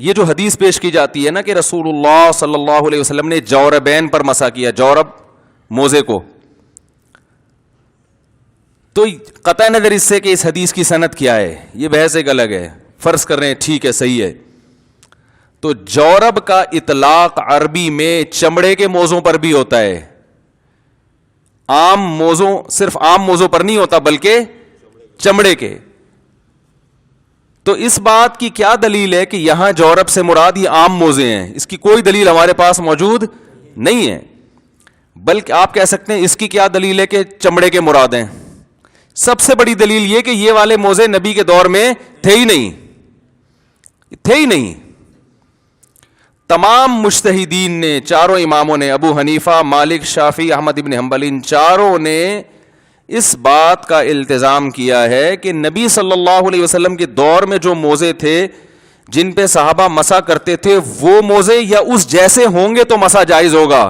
یہ جو حدیث پیش کی جاتی ہے نا کہ رسول اللہ صلی اللہ علیہ وسلم نے جوربین پر مسح کیا, جورب موزے کو, تو قطع نظر اس سے کہ اس حدیث کی سند کیا ہے, یہ بحث ایک الگ ہے. فرض کر رہے ہیں ٹھیک ہے صحیح ہے, تو جورب کا اطلاق عربی میں چمڑے کے موزوں پر بھی ہوتا ہے, عام موزوں, صرف عام موزوں پر نہیں ہوتا بلکہ چمڑے کے. تو اس بات کی کیا دلیل ہے کہ یہاں جورب سے مراد یہ عام موزے ہیں؟ اس کی کوئی دلیل ہمارے پاس موجود نہیں ہے, بلکہ آپ کہہ سکتے ہیں اس کی کیا دلیل ہے کہ چمڑے کے مراد ہیں. سب سے بڑی دلیل یہ کہ یہ والے موزے نبی کے دور میں تھے ہی نہیں. تمام مجتہدین نے, چاروں اماموں نے, ابو حنیفہ, مالک, شافعی, احمد ابن حنبل, ان چاروں نے اس بات کا التزام کیا ہے کہ نبی صلی اللہ علیہ وسلم کے دور میں جو موزے تھے جن پہ صحابہ مسح کرتے تھے وہ موزے یا اس جیسے ہوں گے تو مسح جائز ہوگا,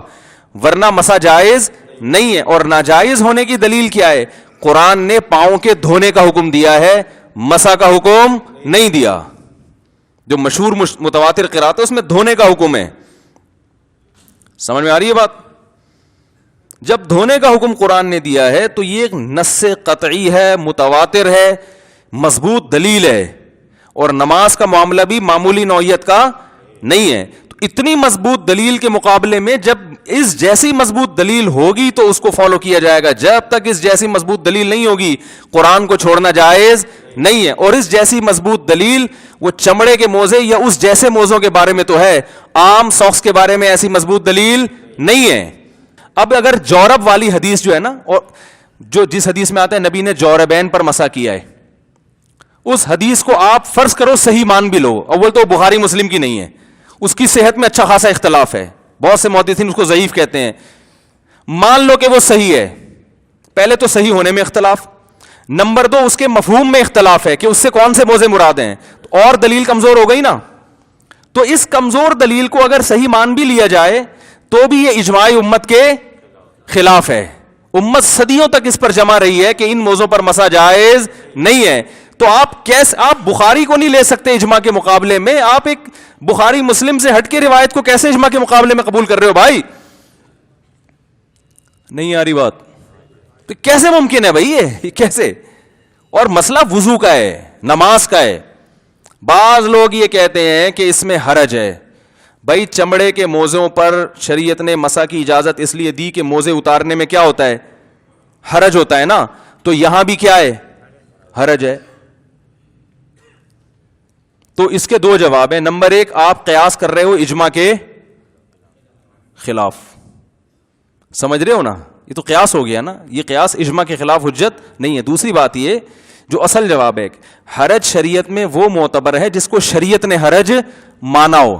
ورنہ مسح جائز نہیں ہے. اور ناجائز ہونے کی دلیل کیا ہے؟ قرآن نے پاؤں کے دھونے کا حکم دیا ہے, مسح کا حکم نہیں دیا. جو مشہور متواتر قرات ہے اس میں دھونے کا حکم ہے. سمجھ میں آ رہی ہے بات؟ جب دھونے کا حکم قرآن نے دیا ہے تو یہ ایک نص قطعی ہے, متواتر ہے, مضبوط دلیل ہے, اور نماز کا معاملہ بھی معمولی نوعیت کا نہیں ہے. تو اتنی مضبوط دلیل کے مقابلے میں جب اس جیسی مضبوط دلیل ہوگی تو اس کو فالو کیا جائے گا, جب تک اس جیسی مضبوط دلیل نہیں ہوگی قرآن کو چھوڑنا جائز نہیں ہے. اور اس جیسی مضبوط دلیل وہ چمڑے کے موزے یا اس جیسے موزوں کے بارے میں تو ہے, عام ساکس کے بارے میں ایسی مضبوط دلیل نہیں ہے. اب اگر جورب والی حدیث جو ہے نا, اور جو جس حدیث میں آتا ہے نبی نے جوربین پر مسح کیا ہے, اس حدیث کو آپ فرض کرو صحیح مان بھی لو, اول تو بخاری مسلم کی نہیں ہے, اس کی صحت میں اچھا خاصا اختلاف ہے, بہت سے محدثین اس کو ضعیف کہتے ہیں, مان لو کہ وہ صحیح ہے. پہلے تو صحیح ہونے میں اختلاف, نمبر 2 اس کے مفہوم میں اختلاف ہے کہ اس سے کون سے موزے مراد ہیں, اور دلیل کمزور ہو گئی نا. تو اس کمزور دلیل کو اگر صحیح مان بھی لیا جائے تو بھی یہ اجماع امت کے خلاف ہے. امت صدیوں تک اس پر جمع رہی ہے کہ ان موضوع پر مسح جائز نہیں ہے. تو آپ بخاری کو نہیں لے سکتے اجماع کے مقابلے میں, آپ ایک بخاری مسلم سے ہٹ کے روایت کو کیسے اجماع کے مقابلے میں قبول کر رہے ہو بھائی؟ نہیں آ رہی بات؟ تو کیسے ممکن ہے بھائی یہ کیسے؟ اور مسئلہ وضو کا ہے, نماز کا ہے. بعض لوگ یہ کہتے ہیں کہ اس میں حرج ہے. بھائی چمڑے کے موزوں پر شریعت نے مسح کی اجازت اس لیے دی کہ موزے اتارنے میں کیا ہوتا ہے؟ حرج ہوتا ہے نا. تو یہاں بھی کیا ہے؟ حرج ہے. تو اس کے 2 جواب ہیں. نمبر 1 آپ قیاس کر رہے ہو اجماع کے خلاف, سمجھ رہے ہو نا, یہ تو قیاس ہو گیا نا, یہ قیاس اجماع کے خلاف حجت نہیں ہے. دوسری بات یہ جو اصل جواب ہے, حرج شریعت میں وہ معتبر ہے جس کو شریعت نے حرج مانا ہو.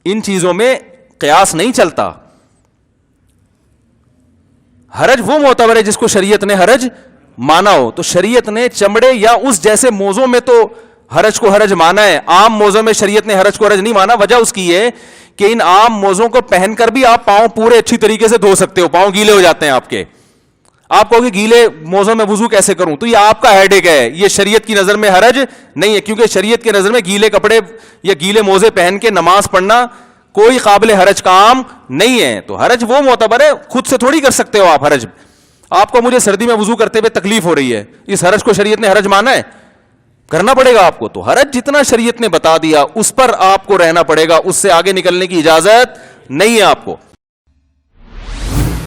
ان چیزوں میں قیاس نہیں چلتا. حرج وہ معتبر ہے جس کو شریعت نے حرج مانا ہو. تو شریعت نے چمڑے یا اس جیسے موضوع میں تو حرج کو حرج مانا ہے, عام موضوع میں شریعت نے حرج کو حرج نہیں مانا. وجہ اس کی ہے کہ ان عام موضوعوں کو پہن کر بھی آپ پاؤں پورے اچھی طریقے سے دھو سکتے ہو, پاؤں گیلے ہو جاتے ہیں آپ کے. آپ کہو کہ گیلے موضوع میں وضو کیسے کروں, تو یہ آپ کا ہیڈ ایک ہے, یہ شریعت کی نظر میں حرج نہیں ہے, کیونکہ شریعت کی نظر میں گیلے کپڑے یا گیلے موزے پہن کے نماز پڑھنا کوئی قابل حرج کام نہیں ہے. تو حرج وہ معتبر ہے, خود سے تھوڑی کر سکتے ہو آپ حرج. آپ کو مجھے سردی میں وضو کرتے ہوئے تکلیف ہو رہی ہے, اس حرج کو شریعت نے حرج مانا ہے؟ کرنا پڑے گا آپ کو. تو حرج جتنا شریعت نے بتا دیا اس پر آپ کو رہنا پڑے گا, اس سے آگے نکلنے کی اجازت نہیں ہے آپ کو.